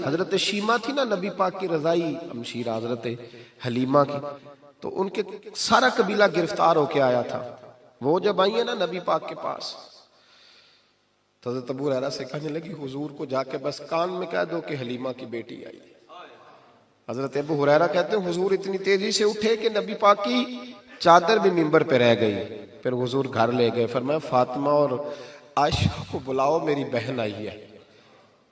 حضرت شیما تھی نا نبی پاک کی رضائی ہمشیرہ حضرت حلیمہ کی، تو ان کے سارا قبیلہ گرفتار ہو کے آیا تھا. وہ جب آئی ہیں نا نبی پاک کے پاس تو حضرت ابو ہریرہ سے کہنے لگی حضور کو جا کے بس کان میں کہہ دو کہ حلیمہ کی بیٹی آئی. حضرت ابو ہریرہ کہتے ہیں حضور اتنی تیزی سے اٹھے کہ نبی پاک کی چادر بھی منبر پہ رہ گئی. پھر حضور گھر لے گئے، فرمایا فاطمہ اور عائشہ کو بلاؤ، میری بہن آئی ہے.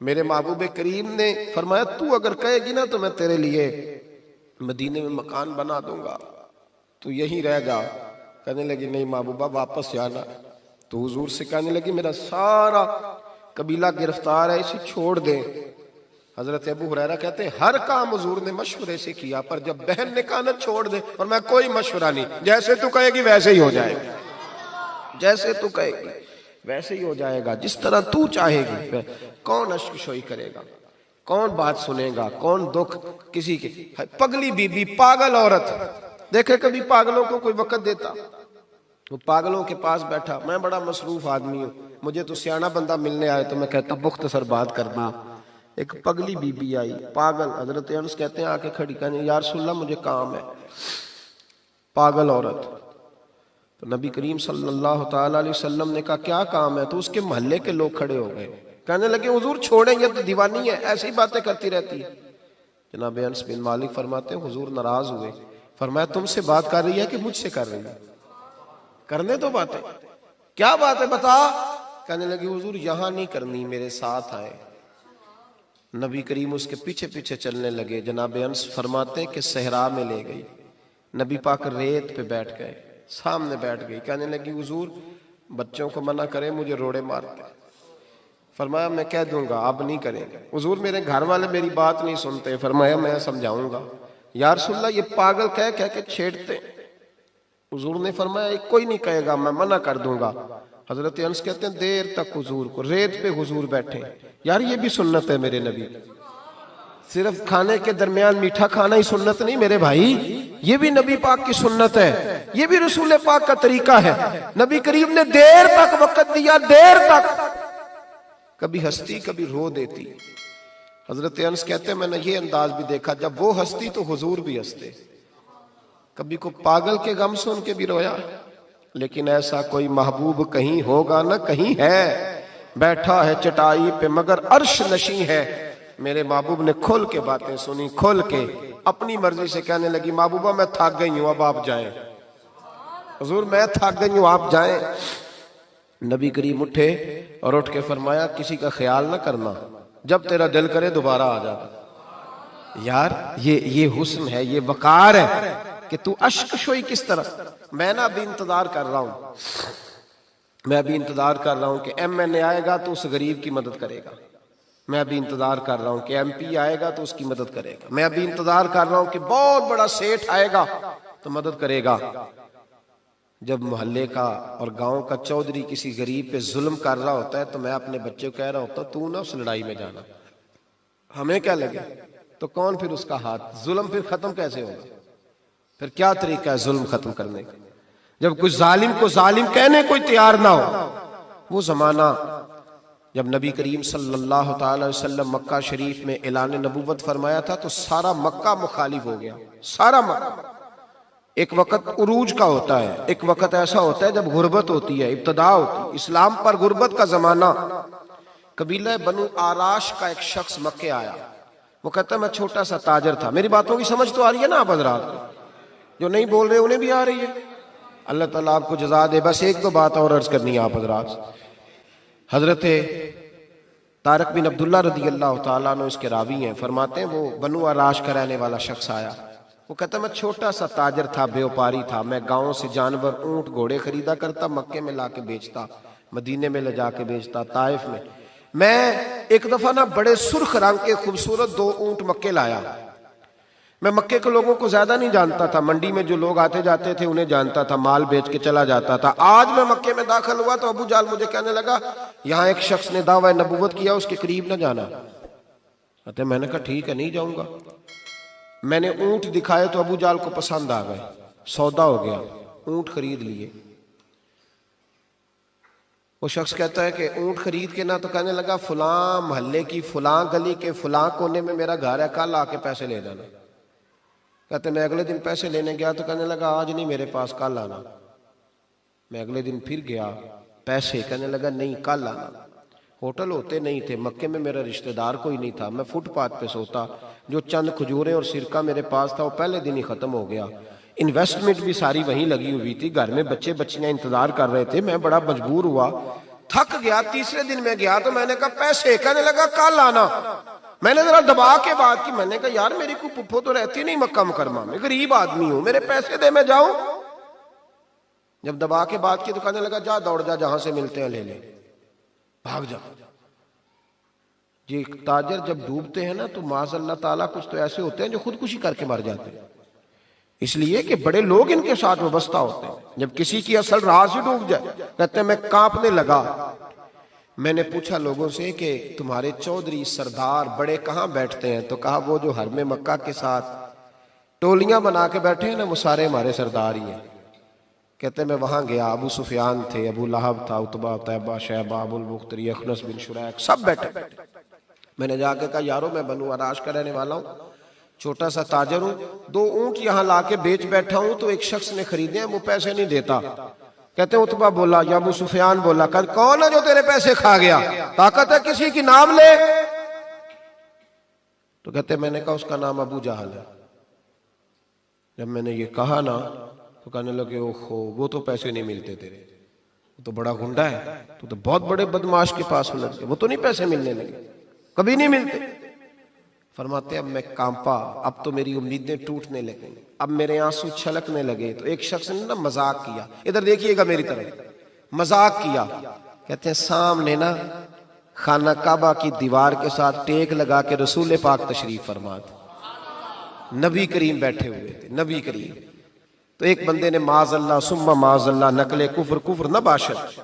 میرے محبوب کریم نے فرمایا تو اگر کہے گی نا تو میں تیرے لیے مدینے میں مکان بنا دوں گا، تو یہیں رہ جا. کہنے لگی نہیں محبوبہ واپس جانا. تو حضور سے کہنے لگی میرا سارا قبیلہ گرفتار ہے، اسے چھوڑ دیں. حضرت ابو ہریرہ کہتے ہیں ہر کام حضور نے مشورے سے کیا، پر جب بہن نے کہا نہ چھوڑ دے، اور میں کوئی مشورہ نہیں، جیسے تو کہے گی ویسے ہی ہو جائے گا، جیسے تو کہے گی ویسے ہی ہو جائے گا، جس طرح تو چاہے گی. کون اشک شوئی کرے گا، کون بات سنے گا، کون دکھ کسی کے. پگلی بی بی پاگل عورت، دیکھے کبھی پاگلوں کو کوئی وقت دیتا؟ وہ پاگلوں کے پاس بیٹھا، میں بڑا مصروف آدمی ہوں، مجھے تو سیاںا بندہ ملنے آئے تو میں کہتا مختصر بات کرنا. ایک پگلی بی بی آئی پاگل، حضرت انس کہتے ہیں آ کے کھڑی، کہنے یا رسول اللہ مجھے کام ہے. پاگل عورت. تو نبی کریم صلی اللہ تعالی علیہ وسلم نے کہا کیا کام ہے؟ تو اس کے محلے کے لوگ کھڑے ہو گئے، کہنے لگے حضور چھوڑیں، یہ تو دیوانی ہے، ایسی باتیں کرتی رہتی ہے. جناب انس بن مالک فرماتے ہیں حضور ناراض ہوئے، فرمایا تم سے بات کر رہی ہے کہ مجھ سے کر رہی ہے؟ کرنے دو باتیں. کیا بات ہے بتا؟ کہنے لگی حضور یہاں نہیں کرنی، میرے ساتھ آئے. نبی کریم اس کے پیچھے پیچھے چلنے لگے. جناب انس فرماتے ہیں کہ صحرا میں لے گئی، نبی پاک ریت پہ بیٹھ گئے، سامنے بیٹھ گئی. کہنے لگی حضور بچوں کو منع کریں، مجھے روڑے مارتے. فرمایا میں کہہ دوں گا، اب نہیں کریں گے. حضور میرے گھر والے میری بات نہیں سنتے. فرمایا میں سمجھاؤں گا. یا رسول اللہ یہ پاگل کہہ کے چھیڑتے. حضور نے فرمایا ایک کوئی نہیں کہے گا، میں منع کر دوں گا. حضرت انس کہتے ہیں دیر تک حضور کو ریت پہ حضور بیٹھے. یار یہ بھی سنت ہے میرے نبی، صرف کھانے کے درمیان میٹھا کھانا ہی سنت نہیں میرے بھائی، یہ بھی نبی پاک کی سنت ہے، یہ بھی رسول پاک کا طریقہ ہے. نبی کریم نے دیر تک وقت دیا، دیر تک، کبھی ہستی کبھی رو دیتی. حضرت انس کہتے ہیں میں نے یہ انداز بھی دیکھا، جب وہ ہستی تو حضور بھی ہستے. کبھی کو پاگل کے غم سن کے بھی رویا. لیکن ایسا کوئی محبوب کہیں ہوگا نہ کہیں ہے، بیٹھا ہے چٹائی پہ مگر عرش نشیں ہے. میرے محبوب نے کھل کے باتیں سنی، کھل کے اپنی مرضی سے. کہنے لگی محبوبہ میں تھک گئی ہوں، اب آپ جائیں. حضور میں تھک گئی ہوں، آپ جائیں. نبی کریم اٹھے اور اٹھ کے فرمایا کسی کا خیال نہ کرنا، جب تیرا دل کرے دوبارہ آ جا. یار یہ حسن ہے، یہ وقار ہے کہ تو اشک شوئی کس طرح. میں نا ابھی انتظار کر رہا ہوں، میں ابھی انتظار کر رہا ہوں کہ ایم این اے آئے گا تو اس غریب کی مدد کرے گا. میں ابھی انتظار کر رہا ہوں کہ ایم پی آئے گا تو اس کی مدد کرے گا. میں ابھی انتظار کر رہا ہوں کہ بہت بڑا سیٹھ آئے گا تو مدد کرے گا. جب محلے کا اور گاؤں کا چودھری کسی غریب پہ ظلم کر رہا ہوتا ہے تو میں اپنے بچے کو کہہ رہا ہوتا تو نہ اس لڑائی میں جانا، ہمیں کیا لگے. تو کون پھر اس کا ہاتھ، ظلم پھر ختم کیسے ہوگا؟ پھر کیا طریقہ ہے ظلم ختم کرنے کا؟ جب کچھ ظالم کو ظالم کہنے کوئی تیار نہ ہو. وہ زمانہ جب نبی کریم صلی اللہ تعالی وسلم مکہ شریف میں اعلان نبوت فرمایا تھا تو سارا مکہ مخالف ہو گیا، سارا مکہ. ایک وقت عروج کا ہوتا ہے، ایک وقت ایسا ہوتا ہے جب غربت ہوتی ہے، ابتدا ہوتی ہے. اسلام پر غربت کا زمانہ. قبیلہ بنو آراش کا ایک شخص مکے آیا، وہ کہتا ہے میں چھوٹا سا تاجر تھا. میری باتوں کی سمجھ تو آ رہی ہے نا آپ حضرات؟ جو نہیں بول رہے انہیں بھی آ رہی ہے. اللہ تعالیٰ آپ کو جزا دے. بس ایک دو بات اور عرض کرنی ہے آپ حضرات. حضرت طارق بن عبداللہ رضی اللہ تعالیٰ عنہ اس کے راوی ہیں، فرماتے ہیں وہ بنو آراش کا رہنے والا شخص آیا. وہ کہتا میں چھوٹا سا تاجر تھا، بیوپاری تھا. میں گاؤں سے جانور اونٹ گھوڑے خریدا کرتا، مکے میں لا کے بیچتا، مدینے میں لے جا کے بیچتا، طائف میں. میں ایک دفعہ نا بڑے سرخ رنگ کے خوبصورت 2 اونٹ مکے لایا. میں مکے کے لوگوں کو زیادہ نہیں جانتا تھا، منڈی میں جو لوگ آتے جاتے تھے انہیں جانتا تھا، مال بیچ کے چلا جاتا تھا. آج میں مکے میں داخل ہوا تو ابو جال مجھے کہنے لگا یہاں ایک شخص نے دعویٰ نبوت کیا، اس کے قریب نہ جانا. میں نے کہا ٹھیک ہے نہیں جاؤں گا. میں نے اونٹ دکھائے تو ابو جال کو پسند آ گئے، سودا ہو گیا، اونٹ خرید لیے. وہ شخص کہتا ہے کہ اونٹ خرید کے نا، تو کہنے لگا فلاں محلے کی فلاں گلی کے فلاں کونے میں میرا گھر ہے، کل آ کے پیسے لے جانا۔ کہتے میں اگلے دن پیسے لینے گیا تو کہنے لگا آج نہیں میرے پاس، کل آنا۔ میں اگلے دن پھر گیا پیسے، کہنے لگا نہیں کل آنا۔ ہوٹل ہوتے نہیں تھے، مکے میں میرا رشتہ دار کوئی نہیں تھا، میں فٹ پاتھ پہ سوتا، جو چند کھجوریں اور سرکہ میرے پاس تھا وہ پہلے دن ہی ختم ہو گیا۔ انویسٹمنٹ بھی ساری وہیں لگی ہوئی تھی، گھر میں بچے بچیاں انتظار کر رہے تھے، میں بڑا مجبور ہوا، تھک گیا۔ تیسرے دن میں گیا تو میں نے کہا پیسے، کہنے لگا کل آنا۔ میں نے ذرا دبا کے بات کی، میں نے کہا یار میری کوئی پھپھو تو رہتی نہیں مکہ مکرمہ میں، غریب آدمی ہوں، میرے پیسے دے میں جاؤں۔ جب دبا کے بات کی تو کہنے لگا جا دوڑ جا، جہاں سے ملتے ہیں لے لے، بھاگ جا۔ یہ تاجر جب ڈوبتے ہیں نا تو معاذ اللہ تعالیٰ کچھ تو ایسے ہوتے ہیں جو خودکشی کر کے مر جاتے ہیں، اس لیے کہ بڑے لوگ ان کے ساتھ وابستہ ہوتے ہیں۔ جب کسی کی اصل راز ہی ڈوب جائے، کہتے ہیں میں کانپنے لگا۔ میں نے پوچھا لوگوں سے کہ تمہارے چودھری سردار بڑے کہاں بیٹھتے ہیں؟ تو کہا وہ جو حرم مکہ کے ساتھ ٹولیاں بنا کے بیٹھے ہیں نا، وہ سارے ہمارے سردار ہی ہیں۔ کہتے ہیں میں وہاں گیا، ابو سفیان تھے، ابو لہب تھا، عتبہ، طیبہ، شیبہ، ابو البختری، اخنس بن شریک، سب بیٹھے۔ میں نے جا کے کہا یارو میں بنو عراش کا رہنے والا ہوں، چھوٹا سا تاجر ہوں، 2 اونٹ یہاں لا کے بیچ بیٹھا ہوں، تو ایک شخص نے خریدے ہیں، وہ پیسے نہیں دیتا۔ کہتے ہیں عتبہ بولا یا ابو سفیان بولا، کون ہے جو تیرے پیسے کھا گیا؟ طاقت ہے کسی کی نام لے؟ تو کہتے ہیں میں نے کہا اس کا نام ابو جہل ہے۔ جب میں نے یہ کہا نا تو کہنے لگے اوہو وہ تو پیسے نہیں ملتے تیرے، وہ تو بڑا گنڈا ہے، تو بہت بڑے بدماش کے پاس لگ گئے، وہ تو نہیں پیسے ملنے لگے، کبھی نہیں ملتے۔ فرماتے اب میں کانپا، اب تو میری امیدیں ٹوٹنے لگیں، اب میرے آنسو چھلکنے لگے۔ تو ایک شخص نے نا مذاق کیا، ادھر دیکھیے گا میری طرف، مذاق کیا۔ کہتے ہیں سامنے نا خانہ کعبہ کی دیوار کے ساتھ ٹیک لگا کے رسول پاک تشریف فرما تھے، نبی کریم بیٹھے ہوئے تھے، نبی کریم۔ تو ایک بندے نے معاذ اللہ ثم معاذ اللہ نقل کفر نہ باشد،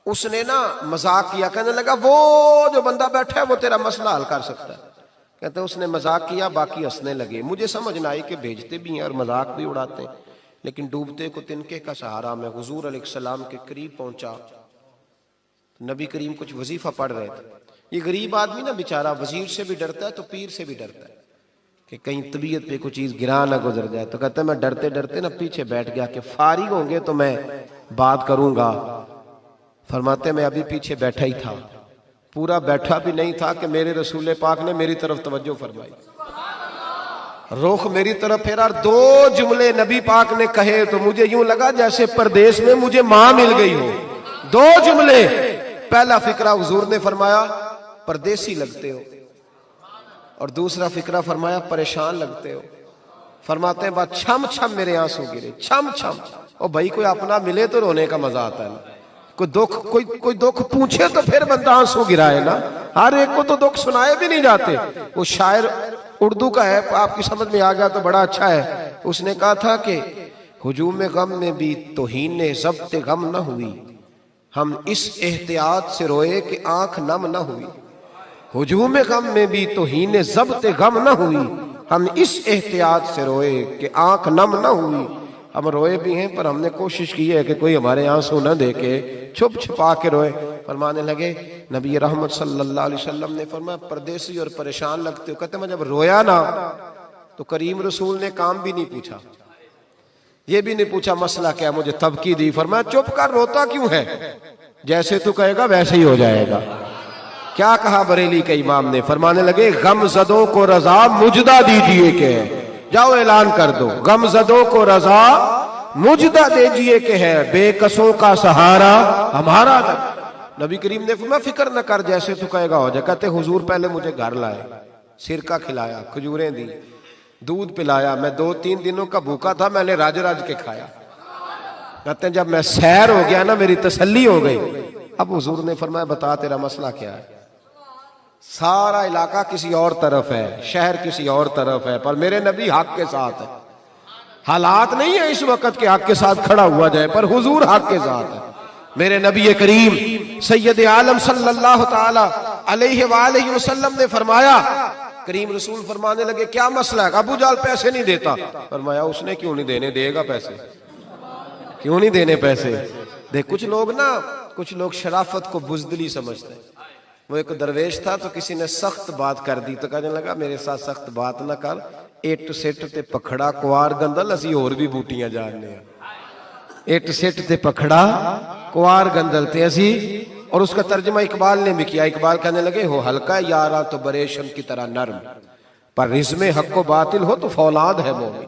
اس نے نا مذاق کیا، کہنے لگا وہ جو بندہ بیٹھا ہے وہ تیرا مسئلہ حل کر سکتا ہے۔ کہتے ہیں اس نے مذاق کیا، باقی ہنسنے لگے۔ مجھے سمجھ نہ آئی کہ بھیجتے بھی ہیں اور مذاق بھی اڑاتے ہیں، لیکن ڈوبتے کو تنکے کا سہارا میں حضور علیہ السلام کے قریب پہنچا۔ نبی کریم کچھ وظیفہ پڑھ رہے تھے۔ یہ غریب آدمی نا بیچارہ وزیر سے بھی ڈرتا ہے تو پیر سے بھی ڈرتا ہے کہ کہیں طبیعت پہ کوئی چیز گرا نہ گزر جائے۔ تو کہتا ہے میں ڈرتے ڈرتے نا پیچھے بیٹھ گیا کہ فارغ ہوں گے تو میں بات کروں گا۔ فرماتے میں ابھی پیچھے بیٹھا ہی تھا، پورا بیٹھا بھی نہیں تھا کہ میرے رسول پاک نے میری طرف توجہ فرمائی، رخ میری طرف پھیرا، 2 جملے نبی پاک نے کہے تو مجھے یوں لگا جیسے پردیس میں مجھے ماں مل گئی ہو۔ 2 جملے، پہلا فقرہ حضور نے فرمایا پردیسی لگتے ہو، اور دوسرا فقرہ فرمایا پریشان لگتے ہو۔ فرماتے ہیں بات چھم چھم میرے آنسو گرے، چھم چھم۔ اور بھائی کوئی اپنا ملے تو رونے کا مزہ آتا ہے نا، کوئی دکھ پوچھے تو پھر بندہ آنسو گرائے نا، ہر ایک کو تو دکھ سنائے بھی نہیں جاتے۔ وہ شاعر اردو کا ہے، آپ کی سمجھ میں آ گیا تو بڑا اچھا ہے۔ اس نے کہا تھا کہ ہجوم غم میں بھی توہین ضبط غم نہ ہوئی، ہم اس احتیاط سے روئے کہ آنکھ نم نہ ہوئی۔ ہجوم غم میں بھی توہین ضبط غم نہ ہوئی، ہم اس احتیاط سے روئے کہ آنکھ نم نہ ہوئی۔ ہم روئے بھی ہیں پر ہم نے کوشش کی ہے کہ کوئی ہمارے آنسو نہ دیکھے، چھپ چھپا کے روئے۔ فرمانے لگے نبی رحمت صلی اللہ علیہ وسلم نے فرمایا پردیسی اور پریشان لگتے ہو۔ کہتے ہیں میں جب رویا نا تو کریم رسول نے کام بھی نہیں پوچھا، یہ بھی نہیں پوچھا مسئلہ کیا، مجھے تبکی دی۔ فرمایا چپ کر، روتا کیوں ہے؟ جیسے تو کہے گا ویسے ہی ہو جائے گا۔ کیا کہا بریلی کے امام نے؟ فرمانے لگے غم زدوں کو رضا مجدہ دیجئے کہ ہے، جاؤ اعلان کر دو، غم زدوں کو رضا مجدہ دیجئے کہ ہے، بے کسوں کا سہارا ہمارا۔ نبی کریم نے فرمایا فکر نہ کر، جیسے تو کہے گا ہو جائے۔ کہتے حضور پہلے مجھے گھر لائے، سرکہ کھلایا، کھجوریں دی، دودھ پلایا، میں 2-3 دنوں کا بھوکا تھا، میں نے راج کے کھایا۔ کہتے ہیں جب میں سیر ہو گیا نا میری تسلی ہو گئی۔ اب حضور نے فرمایا بتا تیرا مسئلہ کیا ہے؟ سارا علاقہ کسی اور طرف ہے، شہر کسی اور طرف ہے، پر میرے نبی حق کے ساتھ ہے۔ حالات نہیں ہے اس وقت کہ حق کے ساتھ کھڑا ہوا جائے، پر حضور حق کے ساتھ ہے۔ میرے نبی کریم سید عالم صلی اللہ تعالی علیہ وآلہ وسلم نے فرمایا، کریم رسول فرمانے لگے کیا مسئلہ ہے؟ ابو جہل پیسے نہیں دیتا۔ فرمایا اس نے کیوں نہیں دینے، دے گا پیسے، کیوں نہیں دینے پیسے؟ دیکھ کچھ لوگ نا کچھ لوگ شرافت کو بزدلی سمجھتے ہیں. وہ ایک درویش تھا تو کسی نے سخت بات کر دی تو کہنے لگا میرے ساتھ سخت بات نہ کر, اٹ سٹ تے پکھڑا کوار گندل اسی اور بھی بوٹیاں جاننے ہیں. اٹ سٹ تے پکھڑا کوار گندل تے اسی. اور اس کا ترجمہ اقبال نے بھی کیا. اقبال کہنے لگے ہو ہلکا یارا تو بریشم کی طرح نرم, پر رزم حق و باطل ہو تو فولاد ہے مومن.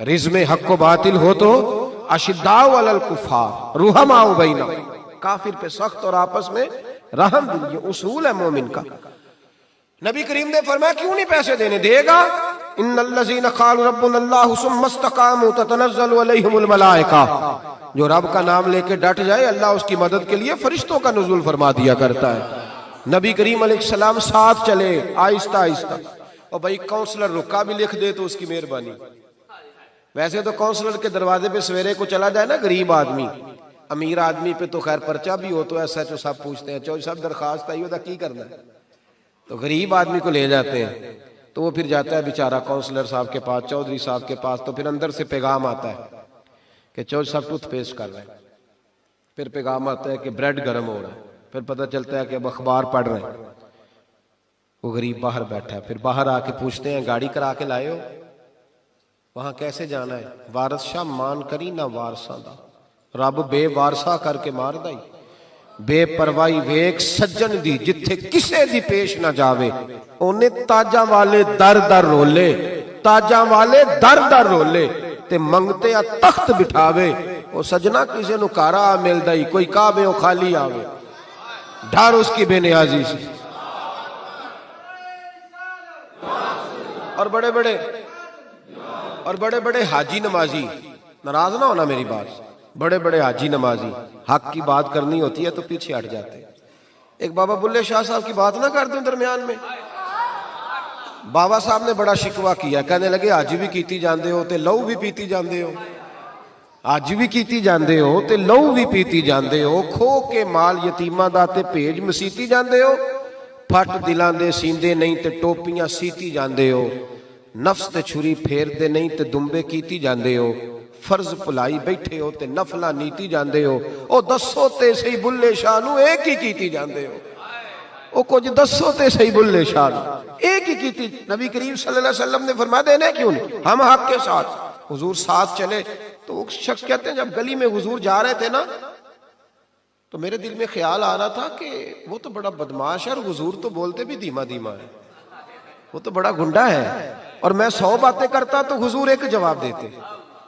رزم حق و باطل ہو تو اشداء علی الکفار رحماء بینہم, کافر پہ سخت اور آپس میں رحم دل. یہ اصول ہے مومن کا. نبی کریم نے فرمایا کیوں نہیں پیسے دینے, دے گا. ان الذین قالوا ربنا اللہ ثم استقاموا تتنزل علیہم الملائکہ, جو رب کا نام لے کے ڈٹ جائے اللہ اس کی مدد کے لیے فرشتوں کا نزول فرما دیا کرتا ہے. نبی کریم علیہ السلام ساتھ چلے آہستہ آہستہ. اور بھائی کونسلر رکا بھی لکھ دے تو اس کی مہربانی. ویسے تو کونسلر کے دروازے پہ سویرے کو چلا جائے نا غریب آدمی, امیر آدمی پہ تو خیر پرچہ بھی ہو تو ایس ایچ او صاحب پوچھتے ہیں چوہدری صاحب درخواست آئی ہوتا کی کرنا ہے, تو غریب آدمی کو لے جاتے ہیں. تو وہ پھر جاتا ہے بیچارہ کونسلر صاحب کے پاس, چوہدری صاحب کے پاس. تو پھر اندر سے پیغام آتا ہے کہ چوہدری صاحب ٹوتھ پیسٹ کر رہے ہیں. پھر پیغام آتا ہے کہ بریڈ گرم ہو رہا ہے. پھر پتہ چلتا ہے کہ اب اخبار پڑھ رہے ہیں. وہ غریب باہر بیٹھا ہے. پھر باہر آ کے پوچھتے ہیں گاڑی کرا کے لائے ہو, وہاں کیسے جانا ہے؟ وارث شاہ مان کری نہ وارثاں دا, رب بے وارثا کر کے مار دائی. بے پروائی ویک سجن دی جتھے کسے دی پیش نہ جاوے, انہیں تاجاں والے در در رولے, تاجاں والے در در رولے تے منگتے آ تخت بٹھاوے. او سجنا کسے نو کارا مل دائی, کوئی کعبے او خالی آوے, ڈھار اس کی بے نیازی سے. اور بڑے بڑے حاجی نمازی, ناراض نہ ہونا میری بات, بڑے بڑے حاجی نمازی حق کی بات کرنی ہوتی ہے تو پیچھے ہٹ جاتے ہیں. ایک بابا بلے شاہ صاحب کی بات نہ کر دوں درمیان میں. بابا صاحب نے بڑا شکوہ کیا, کہنے لگے حج بھی کیتی جاندے ہو تے لہو بھی پیتی جاندے ہو, حج بھی کیتی جاندے ہو تے لہو بھی پیتی جاندے ہو, کھو کے مال یتیماں دا تے بھیج مسیتی جاندے ہو, پھٹ دلاں دے سیندے نہیں تے ٹوپیاں سیتی جاندے ہو, نفس تے چھری پھیر دے نہیں تے دمبے کیتی جاندے ہو, فرض پلائی بیٹھے ہو تے نفلہ نیتی جاندے ہو. او دسو تے صحیح بلے شاہ نو ایک ہی کیتی جاندے ہو, او کچھ دسو تے صحیح بلے شاہ نو ایک ہی کیتی. نبی کریم صلی اللہ علیہ وسلم نے فرما دینا کیوں نہیں, ہم حق کے ساتھ. حضور ساتھ چلے تو وہ شخص کہتے ہیں جب گلی میں حضور جا رہے تھے نا تو میرے دل میں خیال آ رہا تھا کہ وہ تو بڑا بدماش ہے اور حضور تو بولتے بھی دھیما دھیما ہے, وہ تو بڑا گنڈا ہے. اور میں 100 باتیں کرتا تو حضور ایک جواب دیتے,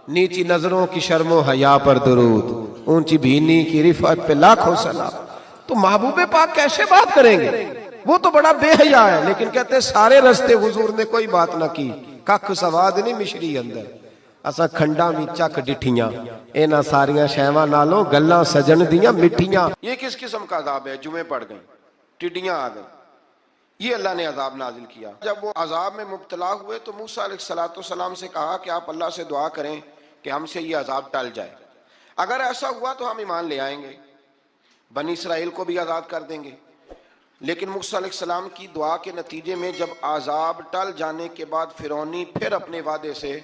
نیچی نظروں کی شرم و حیا پر درود, اونچی بینی کی رفعت پہ لاکھوں سلام. تو محبوب پاک کیسے بات کریں گے, وہ تو بڑا بے حیا ہے. لیکن کہتے ہیں سارے رستے حضور نے کوئی بات نہ کی, ککھ سواد نہیں مشری اندر, اسا کھنڈا میں چک ڈٹھیاں, اینا ساریاں شیواں نالوں گلاں سجن دیاں مٹھیاں. یہ کس قسم کا عذاب ہے؟ جمعے پڑ گئیں, ٹڈیاں آ گئیں, یہ اللہ نے عذاب نازل کیا. جب وہ عذاب میں مبتلا ہوئے تو موسیٰ علیہ السلام سے کہا کہ آپ اللہ سے دعا کریں کہ ہم سے یہ عذاب ٹل جائے. اگر ایسا ہوا تو ہم ایمان لے آئیں گے, بنی اسرائیل کو بھی آزاد کر دیں گے. لیکن موسیٰ علیہ السلام کی دعا کے نتیجے میں جب عذاب ٹل جانے کے بعد فرعونی پھر اپنے وعدے سے